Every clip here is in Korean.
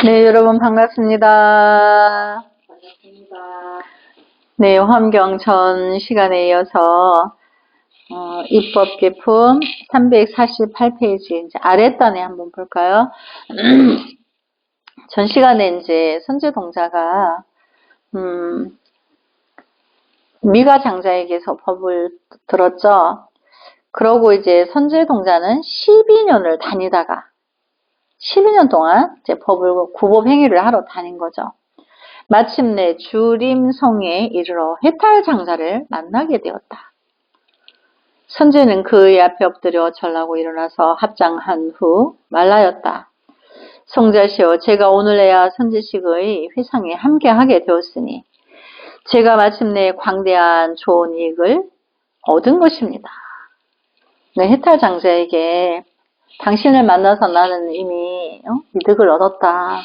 네, 여러분 반갑습니다. 네, 화엄경 전 시간에 이어서 입법개품 348페이지 이제 아랫단에 한번 볼까요? 전 시간에 이제 선제동자가 미가 장자에게서 법을 들었죠. 그러고 이제 선제동자는 12년을 다니다가 12년 동안 이제 구법 행위를 하러 다닌 거죠. 마침내 주림성에 이르러 해탈장자를 만나게 되었다. 선제는 그의 앞에 엎드려 절하고 일어나서 합장한 후 말하였다. 성자시여, 제가 오늘에야 선지식의 회상에 함께하게 되었으니 제가 마침내 광대한 좋은 이익을 얻은 것입니다. 네, 해탈장자에게 당신을 만나서 나는 이미 이득을 얻었다.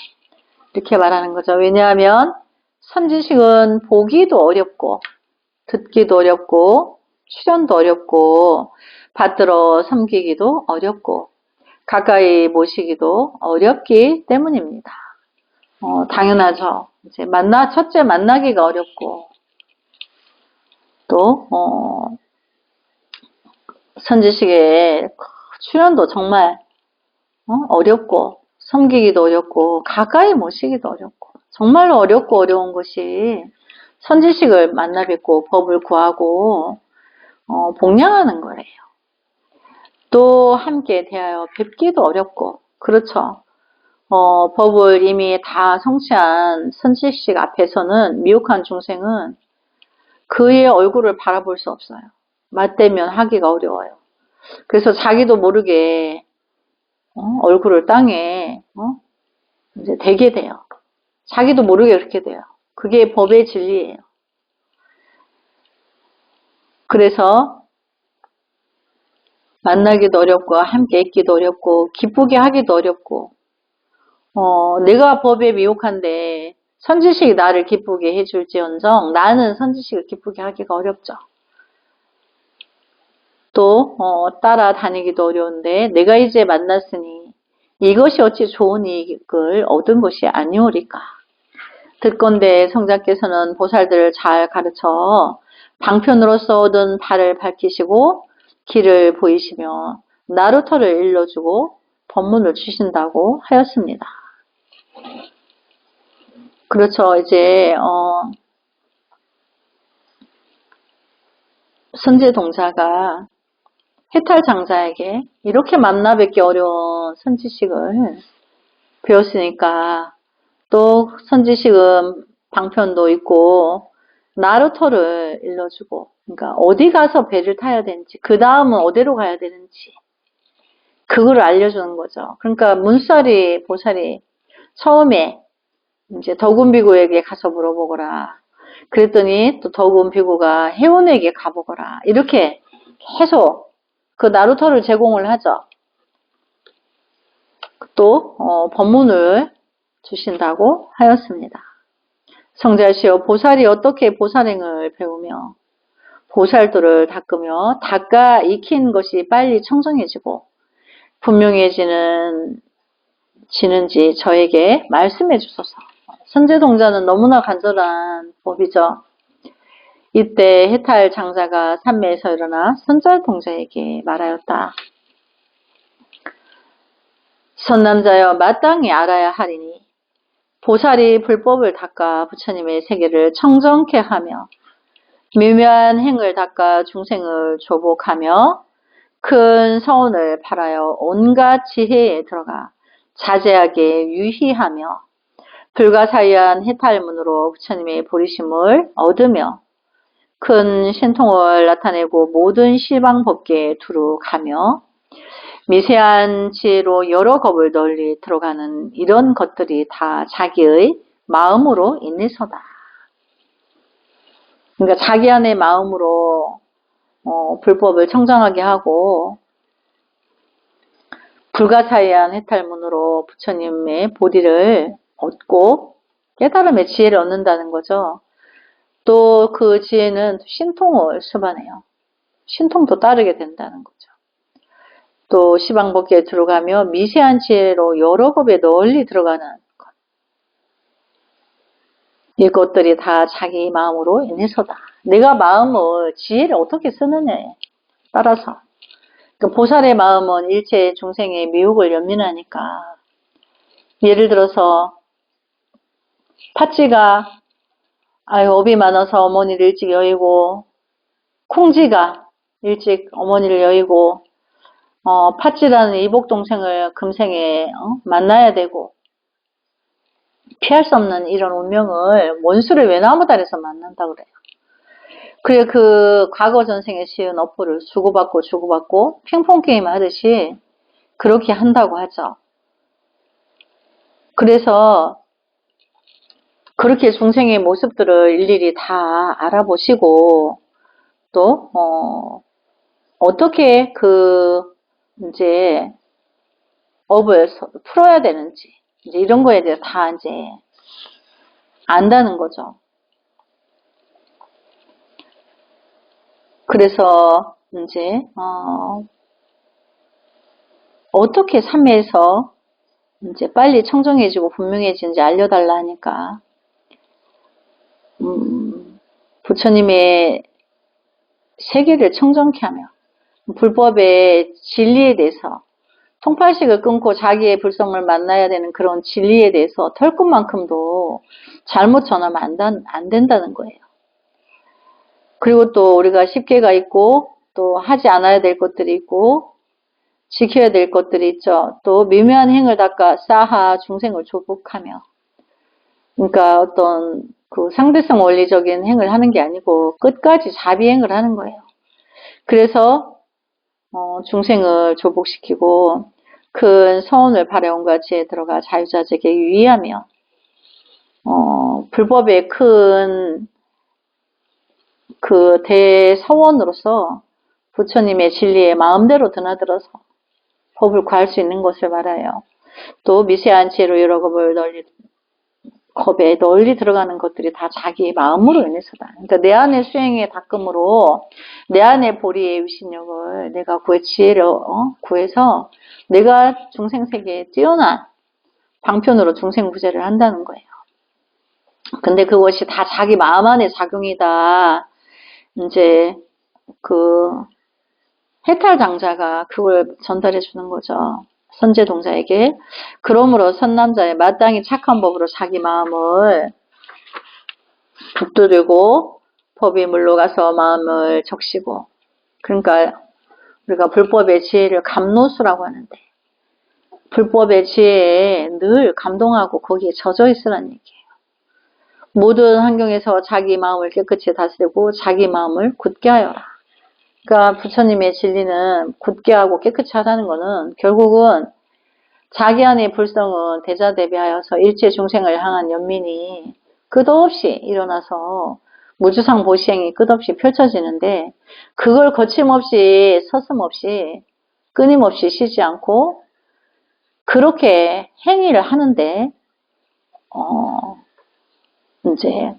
이렇게 말하는 거죠. 왜냐하면 선지식은 보기도 어렵고 듣기도 어렵고 출연도 어렵고 받들어 섬기기도 어렵고 가까이 모시기도 어렵기 때문입니다. 당연하죠. 이제 첫째 만나기가 어렵고 또 선지식의 출연도 정말 어렵고 섬기기도 어렵고 가까이 모시기도 어렵고 정말로 어렵고 어려운 것이 선지식을 만나 뵙고 법을 구하고 복양하는 거예요. 또 함께 대하여 뵙기도 어렵고 그렇죠. 법을 이미 다 성취한 선지식 앞에서는 미혹한 중생은 그의 얼굴을 바라볼 수 없어요. 맞대면 하기가 어려워요. 그래서 자기도 모르게 얼굴을 땅에 이제 대게 돼요. 자기도 모르게 그렇게 돼요. 그게 법의 진리예요. 그래서 만나기도 어렵고 함께 있기도 어렵고 기쁘게 하기도 어렵고 내가 법에 미혹한데 선지식이 나를 기쁘게 해줄지언정 나는 선지식을 기쁘게 하기가 어렵죠. 또 따라다니기도 어려운데 내가 이제 만났으니 이것이 어찌 좋은 이익을 얻은 것이 아니오리까. 듣건대 성자께서는 보살들을 잘 가르쳐 방편으로서 얻은 바를 밝히시고 길을 보이시며 나루터를 일러주고 법문을 주신다고 하였습니다. 그렇죠. 이제 선제동자가 해탈장자에게 이렇게 만나 뵙기 어려운 선지식을 배웠으니까 또 선지식은 방편도 있고 나루터를 일러주고 그러니까 어디 가서 배를 타야 되는지 그 다음은 어디로 가야 되는지 그걸 알려주는 거죠. 그러니까 문사리 보살이 처음에 이제 덕운 비구에게 가서 물어보거라. 그랬더니 또 덕운 비구가 해운에게 가보거라. 이렇게 계속 그 나루터를 제공을 하죠. 또 법문을 주신다고 하였습니다. 성자시여, 보살이 어떻게 보살행을 배우며 보살도를 닦으며 닦아 익힌 것이 빨리 청정해지고 분명해지는지 저에게 말씀해 주소서. 선제동자는 너무나 간절한 법이죠. 이때 해탈 장자가 산매에서 일어나 선제동자에게 말하였다. 선남자여, 마땅히 알아야 하리니 보살이 불법을 닦아 부처님의 세계를 청정케 하며 미묘한 행을 닦아 중생을 조복하며 큰 서원을 발하여 온갖 지혜에 들어가 자제하게 유희하며 불가사의한 해탈문으로 부처님의 보리심을 얻으며 큰 신통을 나타내고 모든 시방법계에 두루 가며 미세한 지혜로 여러 겁을 널리 들어가는 이런 것들이 다 자기의 마음으로 인해서다. 그러니까 자기 안의 마음으로 불법을 청정하게 하고 불가사의한 해탈문으로 부처님의 보리를 얻고 깨달음의 지혜를 얻는다는 거죠. 또 그 지혜는 신통을 수반해요. 신통도 따르게 된다는 거죠. 또 시방법계에 들어가며 미세한 지혜로 여러 법에 널리 들어가는 것. 이것들이 다 자기 마음으로 인해서다. 내가 마음을, 지혜를 어떻게 쓰느냐에 따라서. 그 보살의 마음은 일체 중생의 미혹을 연민하니까. 예를 들어서 팥쥐가 업이 많아서 어머니를 일찍 여의고, 콩쥐가 일찍 어머니를 여의고, 팥쥐라는 이복 동생을 금생에 만나야 되고, 피할 수 없는 이런 운명을 원수를 외나무다리에서 만난다 그래요. 그래, 그 과거 전생에 씌운 업보를 주고받고 핑퐁 게임 하듯이 그렇게 한다고 하죠. 그래서 그렇게 중생의 모습들을 일일이 다 알아보시고 또 어떻게 이제 업을 풀어야 되는지 이제 이런 거에 대해서 다 이제 안다는 거죠. 그래서 이제 어떻게 삼매에서 이제 빨리 청정해지고 분명해지는지 알려달라 하니까 부처님의 세계를 청정케 하며 불법의 진리에 대해서 통팔식을 끊고 자기의 불성을 만나야 되는 그런 진리에 대해서 털끝만큼도 잘못 전하면 안 된다는 거예요. 그리고 또 우리가 십계가 있고 또 하지 않아야 될 것들이 있고 지켜야 될 것들이 있죠. 또 미묘한 행을 닦아 쌓아 중생을 조복하며 그러니까 어떤 그 상대성 원리적인 행을 하는 게 아니고 끝까지 자비행을 하는 거예요. 그래서 중생을 조복시키고 큰 서원을 발해온과 지에 들어가 자유자재에 유의하며 불법의 큰 그 대서원으로서 부처님의 진리에 마음대로 드나들어서 법을 구할 수 있는 것을 말해요. 또 미세한 지혜로 여러 겁에 널리 들어가는 것들이 다 자기 마음으로 인해서다. 그러니까 내 안의 수행의 닦음으로 내 안의 보리의 위신력을 내가 지혜를 구해서 내가 중생세계에 뛰어난 방편으로 중생구제를 한다는 거예요. 근데 그것이 다 자기 마음 안의 작용이다. 이제 해탈장자가 그걸 전달해 주는 거죠. 선제동자에게. 그러므로 선남자의 마땅히 착한 법으로 자기 마음을 북두들고 법이 물러가서 마음을 적시고 그러니까 우리가 불법의 지혜를 감노수라고 하는데 불법의 지혜에 늘 감동하고 거기에 젖어 있으라는 얘기예요. 모든 환경에서 자기 마음을 깨끗이 다스리고 자기 마음을 굳게 하여라. 그러니까 부처님의 진리는 굳게 하고 깨끗이 하라는 것은 결국은 자기 안의 불성은 대자대비하여서 일체 중생을 향한 연민이 끝없이 일어나서 무주상 보시행이 끝없이 펼쳐지는데 그걸 거침없이 서슴없이 끊임없이 쉬지 않고 그렇게 행위를 하는데 이제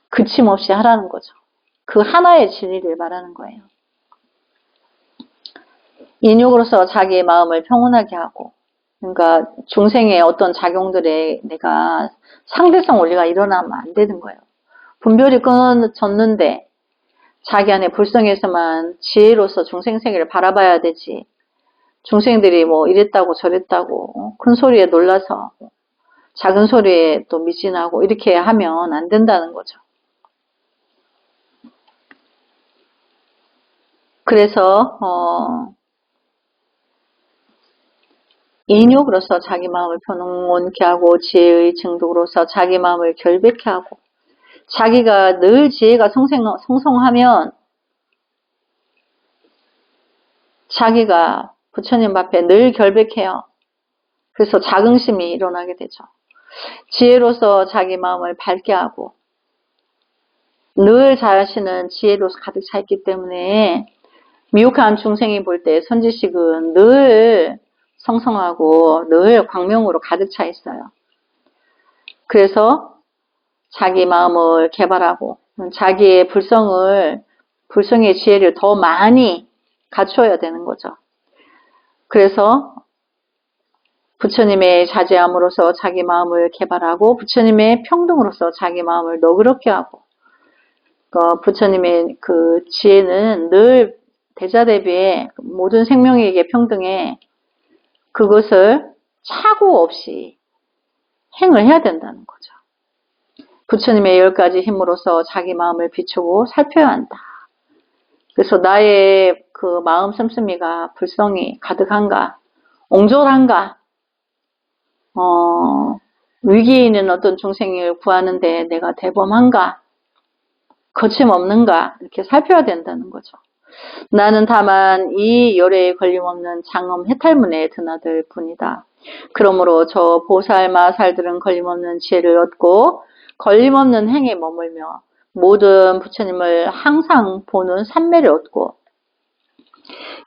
그침없이 하라는 거죠. 그 하나의 진리를 말하는 거예요. 인욕으로서 자기의 마음을 평온하게 하고 그러니까 중생의 어떤 작용들에 내가 상대성 원리가 일어나면 안 되는 거예요. 분별이 끊어졌는데 자기 안에 불성에서만 지혜로서 중생 세계를 바라봐야 되지. 중생들이 뭐 이랬다고 저랬다고 큰 소리에 놀라서 작은 소리에 또 미진하고 이렇게 하면 안 된다는 거죠. 그래서 인욕으로서 자기 마음을 평온케 하고 지혜의 증독으로서 자기 마음을 결백케 하고 자기가 늘 지혜가 성성하면 자기가 부처님 앞에 늘 결백해요. 그래서 자긍심이 일어나게 되죠. 지혜로서 자기 마음을 밝게 하고 늘 자신은 지혜로 가득 차 있기 때문에 미혹한 중생이 볼 때 선지식은 늘 성성하고 늘 광명으로 가득 차 있어요. 그래서 자기 마음을 개발하고 자기의 불성의 지혜를 더 많이 갖춰야 되는 거죠. 그래서 부처님의 자제함으로써 자기 마음을 개발하고 부처님의 평등으로서 자기 마음을 너그럽게 하고 부처님의 그 지혜는 늘 대자대비에 모든 생명에게 평등해 그것을 착오 없이 행을 해야 된다는 거죠. 부처님의 10가지 힘으로써 자기 마음을 비추고 살펴야 한다. 그래서 나의 그 마음 씀씀이가 불성이 가득한가, 옹졸한가, 위기에 있는 어떤 중생을 구하는데 내가 대범한가, 거침없는가 이렇게 살펴야 된다는 거죠. 나는 다만 이 열애에 걸림없는 장엄 해탈문에 드나들 뿐이다. 그러므로 저 보살 마살들은 걸림없는 지혜를 얻고 걸림없는 행에 머물며 모든 부처님을 항상 보는 삼매를 얻고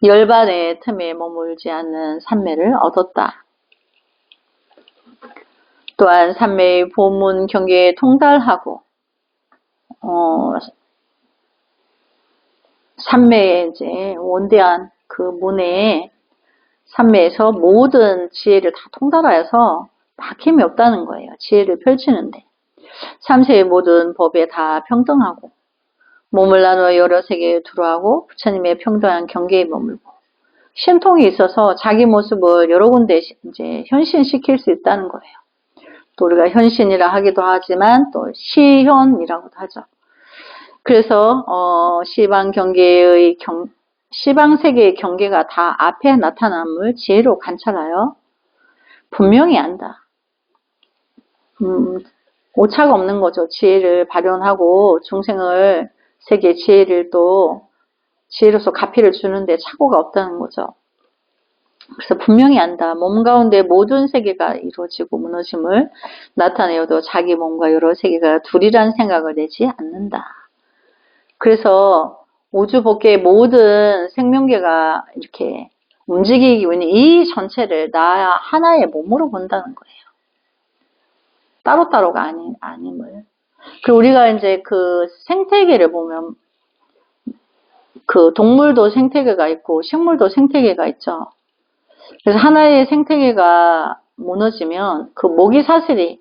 열반의 틈에 머물지 않는 삼매를 얻었다. 또한 삼매의 보문 경계에 통달하고 삼매의 이제 원대한 그 문에 삼매에서 모든 지혜를 다 통달하여서 막힘이 없다는 거예요. 지혜를 펼치는데 삼세의 모든 법에 다 평등하고 몸을 나누어 여러 세계에 두루하고 부처님의 평등한 경계에 머물고 신통이 있어서 자기 모습을 여러 군데 이제 현신시킬 수 있다는 거예요. 또 우리가 현신이라 하기도 하지만 또 시현이라고도 하죠. 그래서 시방 경계의 시방 세계의 경계가 다 앞에 나타남을 지혜로 관찰하여 분명히 안다. 오차가 없는 거죠. 지혜를 발현하고 중생을 세계 지혜를 또 지혜로서 가피를 주는데 착오가 없다는 거죠. 그래서 분명히 안다. 몸 가운데 모든 세계가 이루어지고 무너짐을 나타내어도 자기 몸과 여러 세계가 둘이란 생각을 내지 않는다. 그래서 우주 법계의 모든 생명계가 이렇게 움직이고 있는 이 전체를 나 하나의 몸으로 본다는 거예요. 따로따로가 아님을. 그리고 우리가 이제 그 생태계를 보면 그 동물도 생태계가 있고 식물도 생태계가 있죠. 그래서 하나의 생태계가 무너지면 그 모기 사슬이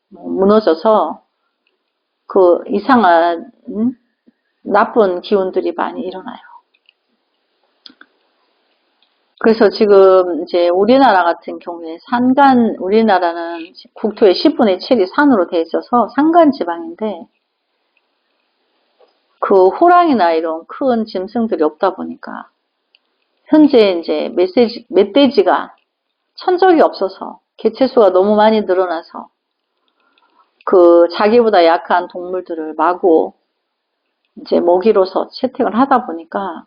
무너져서 그 이상한 나쁜 기운들이 많이 일어나요. 그래서 지금 이제 우리나라 같은 경우에 우리나라는 국토의 10분의 7이 산으로 되어 있어서 산간 지방인데 그 호랑이나 이런 큰 짐승들이 없다 보니까 현재 이제 멧돼지가 천적이 없어서 개체수가 너무 많이 늘어나서 그 자기보다 약한 동물들을 마구 이제 먹이로서 채택을 하다 보니까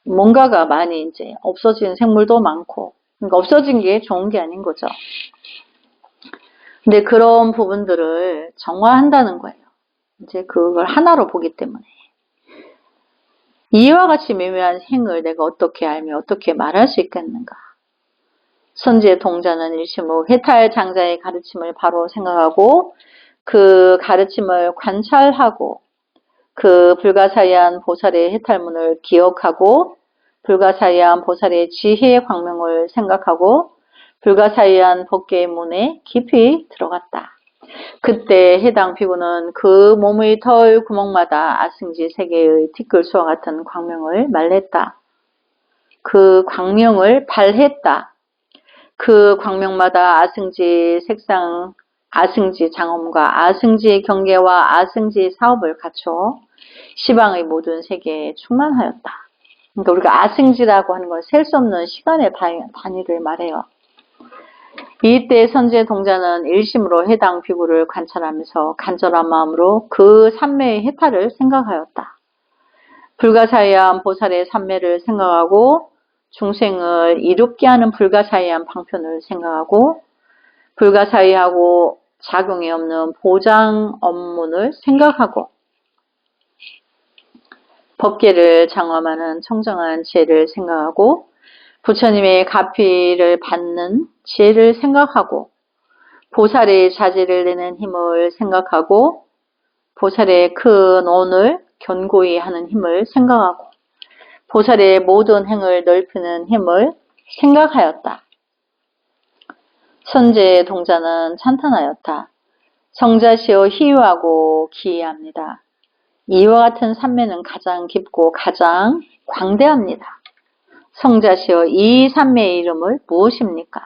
뭔가가 많이 이제 없어진 생물도 많고, 그러니까 없어진 게 좋은 게 아닌 거죠. 근데 그런 부분들을 정화한다는 거예요. 이제 그걸 하나로 보기 때문에. 이와 같이 미묘한 행을 내가 어떻게 알며 어떻게 말할 수 있겠는가. 선지의 동자는 일심후 해탈 장자의 가르침을 바로 생각하고 그 가르침을 관찰하고 그 불가사의한 보살의 해탈문을 기억하고 불가사의한 보살의 지혜의 광명을 생각하고 불가사의한 법계의 문에 깊이 들어갔다. 그때 해당 비구는 그 몸의 털 구멍마다 아승지 세계의 티끌수와 같은 광명을 말했다. 그 광명을 발했다. 그 광명마다 아승지 색상, 아승지 장엄과 아승지 경계와 아승지 사업을 갖춰 시방의 모든 세계에 충만하였다. 그러니까 우리가 아승지라고 하는 건 셀 수 없는 시간의 단위를 말해요. 이때 선지의 동자는 일심으로 해당 비구를 관찰하면서 간절한 마음으로 그 삼매의 해탈을 생각하였다. 불가사의한 보살의 삼매를 생각하고 중생을 이롭게 하는 불가사의한 방편을 생각하고 불가사의하고 작용이 없는 보장 업문을 생각하고 법계를 장엄하는 청정한 지혜를 생각하고 부처님의 가피를 받는 지혜를 생각하고 보살의 자제를 내는 힘을 생각하고 보살의 큰 언을 견고히 하는 힘을 생각하고 보살의 모든 행을 넓히는 힘을 생각하였다. 선제 동자는 찬탄하였다. 성자시여 희유하고 기이합니다. 이와 같은 산매는 가장 깊고 가장 광대합니다. 성자시여 이 산매의 이름을 무엇입니까?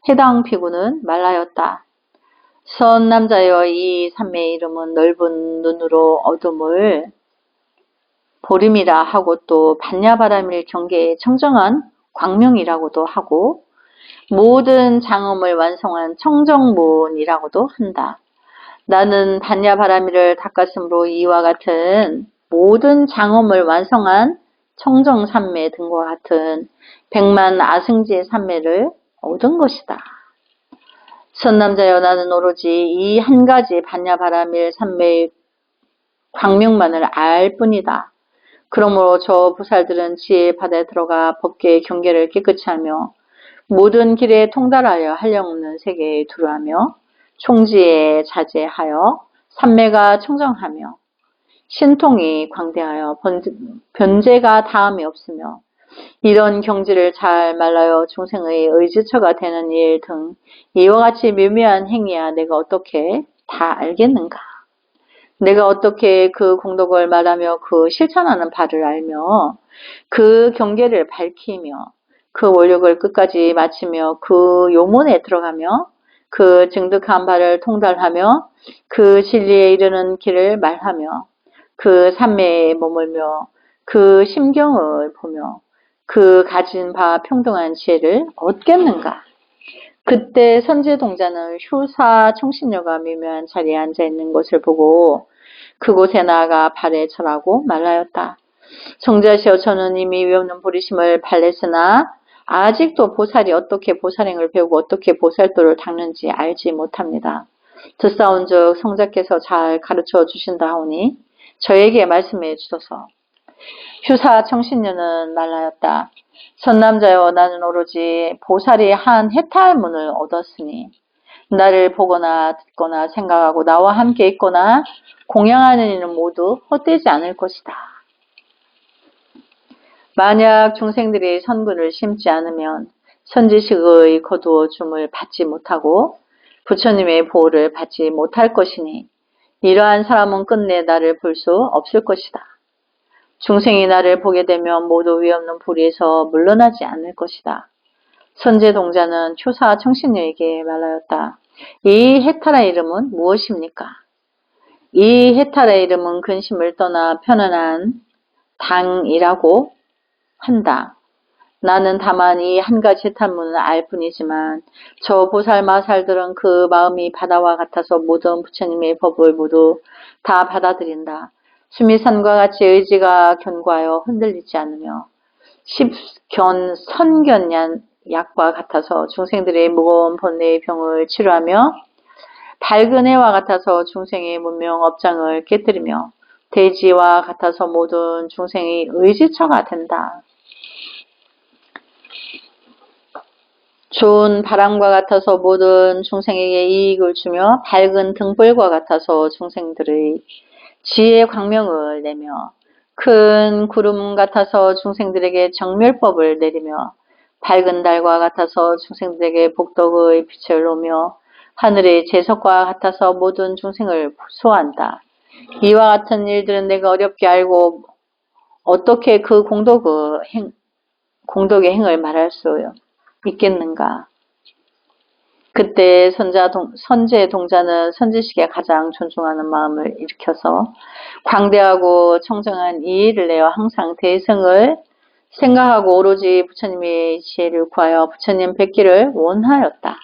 해당 피구는 말하였다. 선남자여 이 산매의 이름은 넓은 눈으로 어둠을 보림이라 하고 또 반야바라밀 경계의 청정한 광명이라고도 하고 모든 장엄을 완성한 청정문이라고도 한다. 나는 반야바라밀을 닦았으므로 이와 같은 모든 장엄을 완성한 청정산매 등과 같은 백만 아승지의 산매를 얻은 것이다. 선남자여 나는 오로지 이 한 가지 반야바라밀 산매의 광명만을 알 뿐이다. 그러므로 저 부살들은 지혜의 바다에 들어가 법계의 경계를 깨끗이 하며 모든 길에 통달하여 한량없는 세계에 두루하며 총지에 자제하여 산매가 청정하며 신통이 광대하여 변제가 다함이 없으며 이런 경지를 잘 말라여 중생의 의지처가 되는 일 등 이와 같이 묘미한 행위야 내가 어떻게 다 알겠는가? 내가 어떻게 그 공덕을 말하며 그 실천하는 바를 알며 그 경계를 밝히며 그 원력을 끝까지 마치며 그 요문에 들어가며 그 증득한 바를 통달하며 그 진리에 이르는 길을 말하며 그 산매에 머물며 그 심경을 보며 그 가진 바 평등한 지혜를 얻겠는가? 그때 선제동자는 휴사 청신녀가 미묘한 자리에 앉아있는 것을 보고 그곳에 나아가 발에 절하고 말하였다. 성자시여 저는 이미 위없는 보리심을 발렸으나 아직도 보살이 어떻게 보살행을 배우고 어떻게 보살도를 닦는지 알지 못합니다. 듣사온즉 성자께서 잘 가르쳐 주신다 하오니 저에게 말씀해 주소서. 휴사 청신녀는 말하였다. 선남자여 나는 오로지 보살이 한 해탈문을 얻었으니 나를 보거나 듣거나 생각하고 나와 함께 있거나 공양하는 이는 모두 헛되지 않을 것이다. 만약 중생들이 선근을 심지 않으면 선지식의 거두어 줌을 받지 못하고 부처님의 보호를 받지 못할 것이니 이러한 사람은 끝내 나를 볼 수 없을 것이다. 중생이 나를 보게 되면 모두 위없는 불의에서 물러나지 않을 것이다. 선제동자는 효사 청신녀에게 말하였다. 이 해탈의 이름은 무엇입니까? 이 해탈의 이름은 근심을 떠나 편안한 당이라고 한다. 나는 다만 이 한 가지 해탈문을 알 뿐이지만 저 보살마살들은 그 마음이 바다와 같아서 모든 부처님의 법을 모두 다 받아들인다. 수미산과 같이 의지가 견고하여 흔들리지 않으며 선견 약과 같아서 중생들의 무거운 번뇌의 병을 치료하며 밝은 해와 같아서 중생의 문명 업장을 깨뜨리며 대지와 같아서 모든 중생의 의지처가 된다. 좋은 바람과 같아서 모든 중생에게 이익을 주며 밝은 등불과 같아서 중생들의 지혜의 광명을 내며 큰 구름 같아서 중생들에게 정멸법을 내리며 밝은 달과 같아서 중생들에게 복덕의 빛을 놓으며 하늘의 제석과 같아서 모든 중생을 보소한다. 이와 같은 일들은 내가 어렵게 알고 어떻게 그 공덕의 행을 말할 수 있겠는가? 그때 선제 동자는 선지식에 가장 존중하는 마음을 일으켜서 광대하고 청정한 이 일을 내어 항상 대승을 생각하고 오로지 부처님의 지혜를 구하여 부처님 뵙기를 원하였다.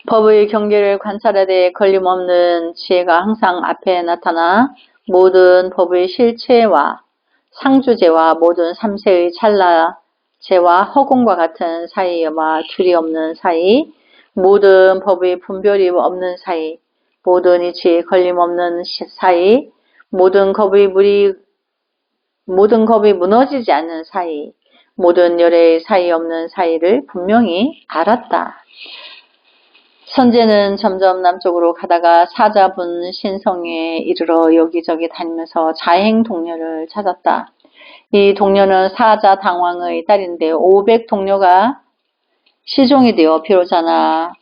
법의 경계를 관찰하되 걸림없는 지혜가 항상 앞에 나타나 모든 법의 실체와 상주제와 모든 삼세의 찰나제와 허공과 같은 사이와 둘이 없는 사이, 모든 법의 분별이 없는 사이, 모든 이치에 걸림없는 사이, 모든 겁이 무너지지 않는 사이, 모든 열의 사이 없는 사이를 분명히 알았다. 선제는 점점 남쪽으로 가다가 사자분 신성에 이르러 여기저기 다니면서 자행 동녀를 찾았다. 이 동녀는 사자 당왕의 딸인데 500 동녀가 시종이 되어 비로자나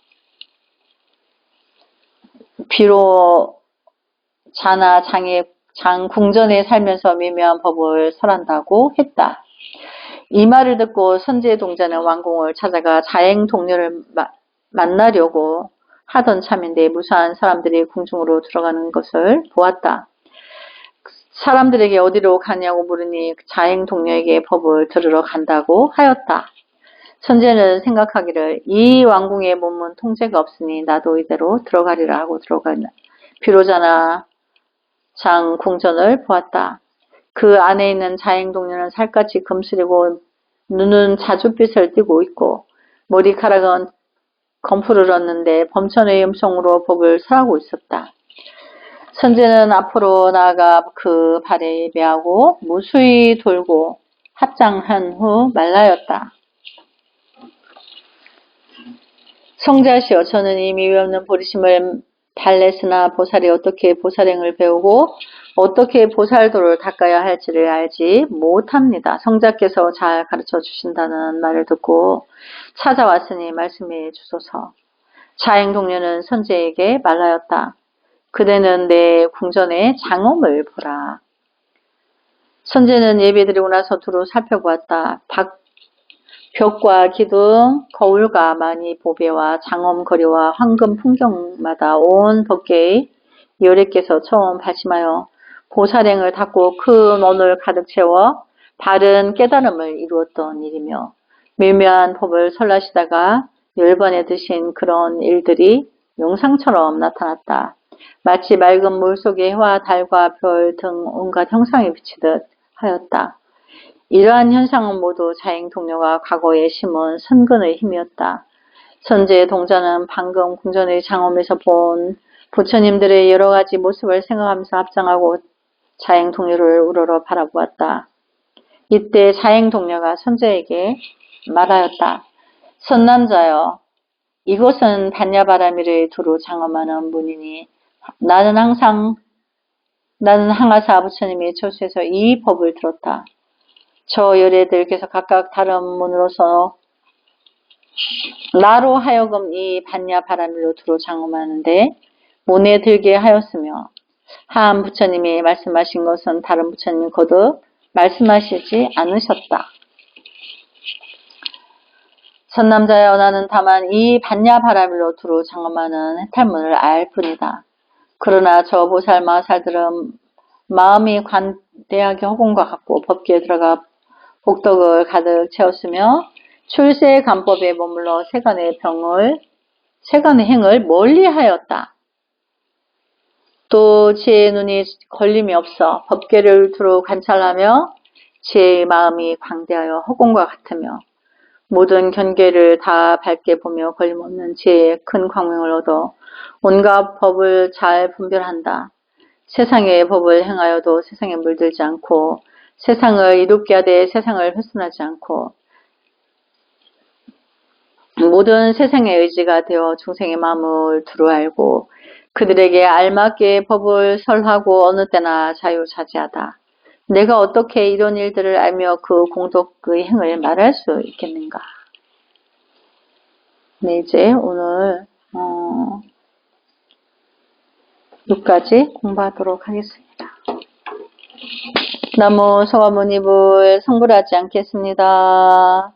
장궁전에 살면서 미묘한 법을 설한다고 했다. 이 말을 듣고 선지의 동자는 왕궁을 찾아가 자행 동료를 만나려고 하던 참인데 무사한 사람들이 궁중으로 들어가는 것을 보았다. 사람들에게 어디로 가냐고 물으니 자행 동료에게 법을 들으러 간다고 하였다. 선지는 생각하기를 이 왕궁의 몸은 통제가 없으니 나도 이대로 들어가리라 하고 들어가나 비로자나 장 궁전을 보았다. 그 안에 있는 자행 동료는 살갗이 금슬이고 눈은 자줏빛을 띠고 있고 머리카락은 검풀을 얻는데 범천의 음성으로 법을 설하고 있었다. 선지는 앞으로 나아가 그 발에 예배하고 무수히 돌고 합장한 후 말하였다. 성자시여, 저는 이미 위없는 보리심을 달랬으나 보살이 어떻게 보살행을 배우고 어떻게 보살도를 닦아야 할지를 알지 못합니다. 성자께서 잘 가르쳐 주신다는 말을 듣고 찾아왔으니 말씀해 주소서. 자행 동료는 선지에게 말하였다. 그대는 내 궁전의 장엄을 보라. 선지는 예배드리고 나서 두루 살펴보았다. 벽과 기둥, 거울과 많이 보배와 장엄 거리와 황금 풍경마다 온 법계의 열애께서 처음 발심하여 보살행을 닦고 큰 원을 가득 채워 바른 깨달음을 이루었던 일이며 미묘한 법을 설하시다가 열반에 드신 그런 일들이 영상처럼 나타났다. 마치 맑은 물속에 해와 달과 별 등 온갖 형상이 비치듯 하였다. 이러한 현상은 모두 자행 동료가 과거에 심은 선근의 힘이었다. 선지의 동자는 방금 궁전의 장엄에서 본 부처님들의 여러 가지 모습을 생각하면서 합장하고 자행 동료를 우러러 바라보았다. 이때 자행 동료가 선지에게 말하였다. 선남자여, 이곳은 반야바라미를 두루 장엄하는 문이니 나는 항아사 부처님의 처소에서 이 법을 들었다. 저 열애들께서 각각 다른 문으로서 나로 하여금 이 반야바라밀로 두루 장엄하는데 문에 들게 하였으며 한 부처님이 말씀하신 것은 다른 부처님이 거듭 말씀하시지 않으셨다. 선남자여, 나는 다만 이 반야바라밀로 두루 장엄하는 해탈문을 알 뿐이다. 그러나 저 보살 마살들은 마음이 관대하게 허공과 같고 법계에 들어가 복덕을 가득 채웠으며 출세 간법에 머물러 세간의 행을 멀리하였다. 또 지혜의 눈이 걸림이 없어 법계를 두루 관찰하며 지혜의 마음이 광대하여 허공과 같으며 모든 견계를 다 밝게 보며 걸림없는 지혜의 큰 광명을 얻어 온갖 법을 잘 분별한다. 세상의 법을 행하여도 세상에 물들지 않고 세상을 이롭게 하되 세상을 훼손하지 않고 모든 세상의 의지가 되어 중생의 마음을 두루 알고 그들에게 알맞게 법을 설하고 어느 때나 자유자재하다. 내가 어떻게 이런 일들을 알며 그 공덕의 행을 말할 수 있겠는가. 네, 이제 오늘 6까지 공부하도록 하겠습니다. 나무 소화문입을 성불하지 않겠습니다.